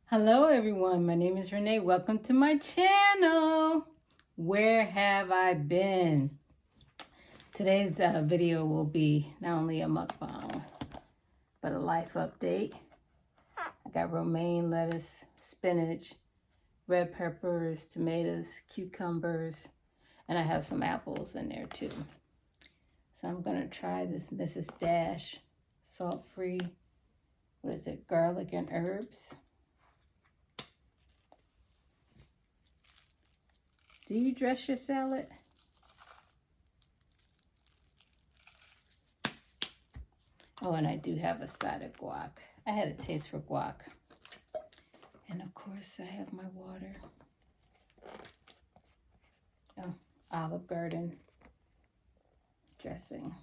Hello everyone, my name is Renee. Welcome to my channel. Where have I been? Today's video will be not only a mukbang, but a life update. I got romaine lettuce, spinach, red peppers, tomatoes, cucumbers, and I have some apples in there too. So I'm gonna try this Mrs. Dash salt-free, what is it, garlic and herbs. Do you dress your salad? Oh, and I do have a side of guac. I had a taste for guac. And of course, I have my water. Oh, Olive Garden dressing.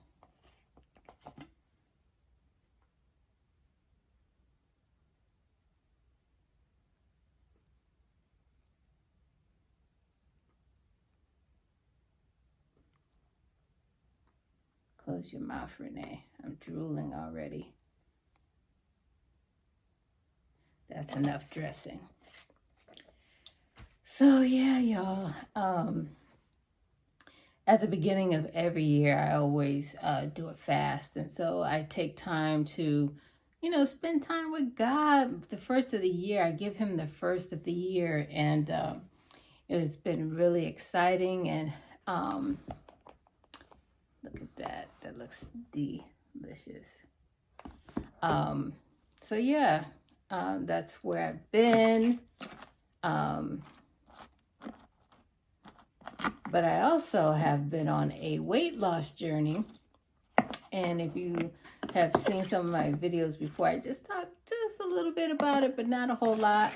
Close your mouth, Renee. I'm drooling already. That's enough dressing. So yeah, y'all. At the beginning of every year, I always do a fast. And so I take time to, spend time with God. The first of the year, I give him the first of the year. And it's been really exciting. And look at that. That looks delicious. So yeah, that's where I've been. But I also have been on a weight loss journey. And if you have seen some of my videos before, I just talked just a little bit about it, but not a whole lot.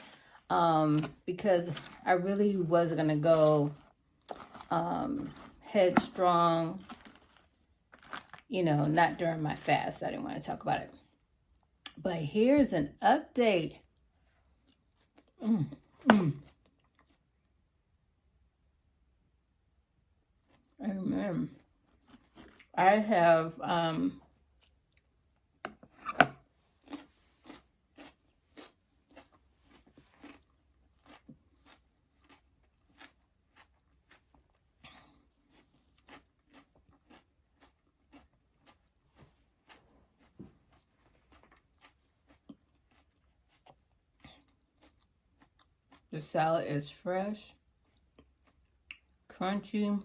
Because I really was going to go headstrong, not during my fast. I didn't want to talk about it. But here's an update. Amen. I have the salad is fresh, crunchy,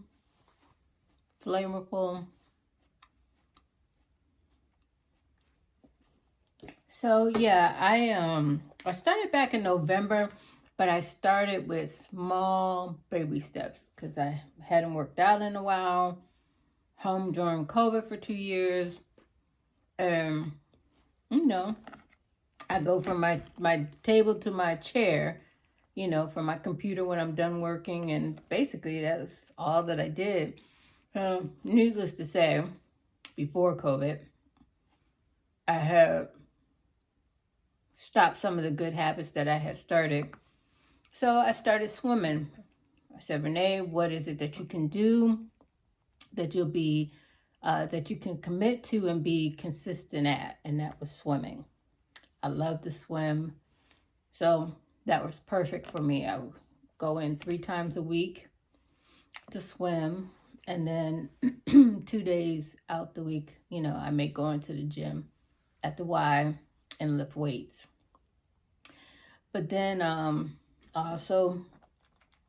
flavorful. So yeah, I started back in November, but I started with small baby steps because I hadn't worked out in a while. Home during COVID for 2 years. And I go from my table to my chair, from my computer when I'm done working, and basically that's all that I did. Needless to say, before COVID, I had stopped some of the good habits that I had started. So I started swimming. I said, Renee, what is it that you can do that you'll be, that you can commit to and be consistent at? And that was swimming. I love to swim. So that was perfect for me. I would go in 3 times a week to swim. And then 2 days out the week, I may go into the gym at the Y and lift weights. But then also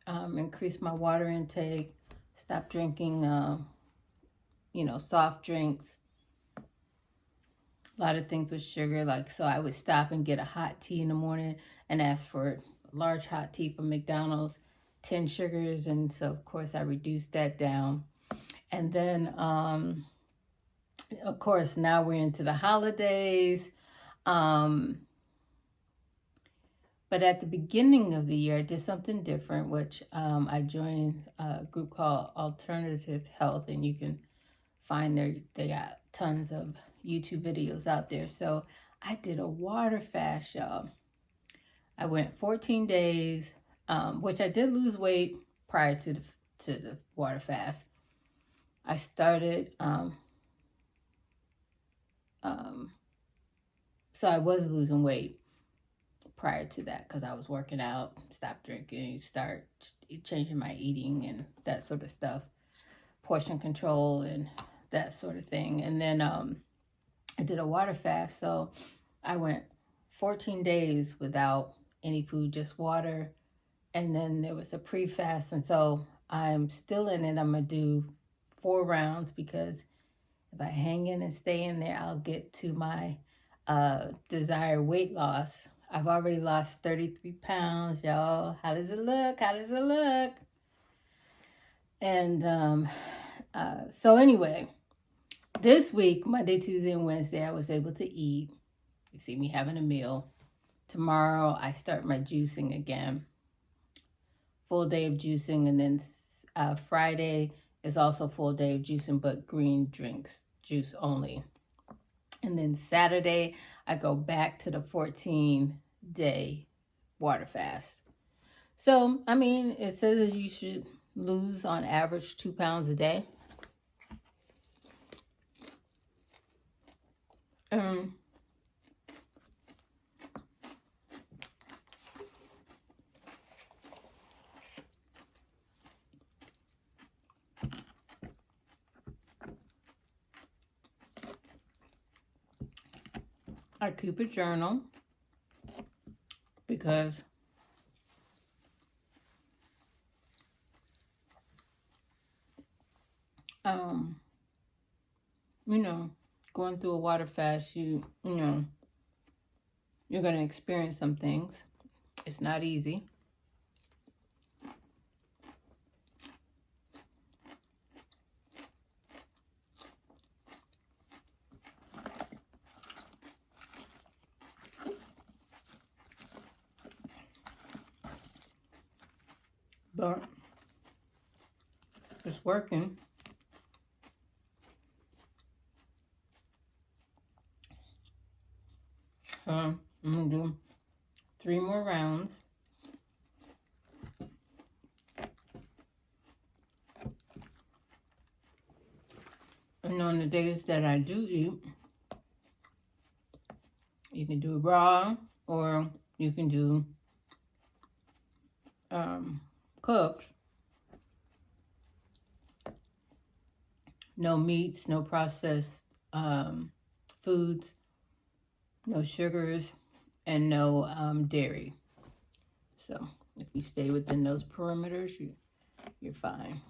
increase my water intake, stop drinking, soft drinks, a lot of things with sugar. So I would stop and get a hot tea in the morning and ask for a large hot tea from McDonald's, 10 sugars. And so, of course, I reduced that down. And then, of course, now we're into the holidays. But at the beginning of the year, I did something different, which I joined a group called Alternative Health, and you can find they got tons of YouTube videos out there. So I did a water fast, y'all. I went 14 days, which I did lose weight prior to the water fast. I started, so I was losing weight prior to that, because I was working out, stopped drinking, start changing my eating and that sort of stuff, portion control and that sort of thing. And then I did a water fast, so I went 14 days without any food, just water. And then there was a pre-fast, and so I'm still in it. I'm gonna do 4 rounds, because if I hang in and stay in there, I'll get to my desired weight loss. I've already lost 33 pounds, y'all. How does it look? How does it look? And so anyway, this week, Monday, Tuesday, and Wednesday, I was able to eat. You see me having a meal. Tomorrow, I start my juicing again. Full day of juicing. And then Friday is also full day of juicing, but green drinks, juice only. And then Saturday, I go back to the 14-day water fast. So, I mean, it says that you should lose on average 2 pounds a day. I keep a journal because you know, going through a water fast, you know, you're going to experience some things. It's not easy. But it's working. I'm going to do 3 more rounds. And on the days that I do eat, you can do it raw, or you can do cooked. No meats, no processed foods, no sugars, and no dairy. So if you stay within those parameters, you're fine.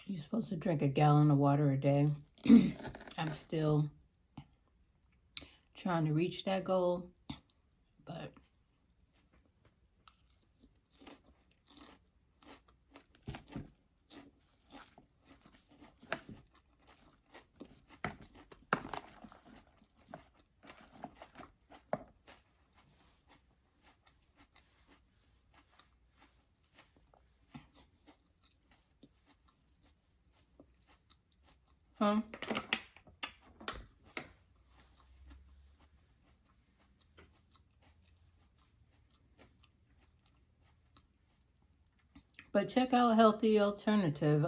You're supposed to drink a gallon of water a day. I'm still trying to reach that goal, but but check out a healthy alternative.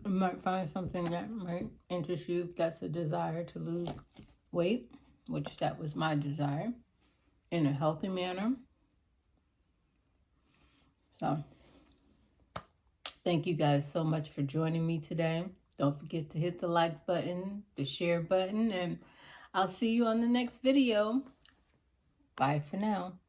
You might find something that might interest you if that's a desire to lose weight, which that was my desire, in a healthy manner. So, thank you guys so much for joining me today. Don't forget to hit the like button, the share button, and I'll see you on the next video. Bye for now.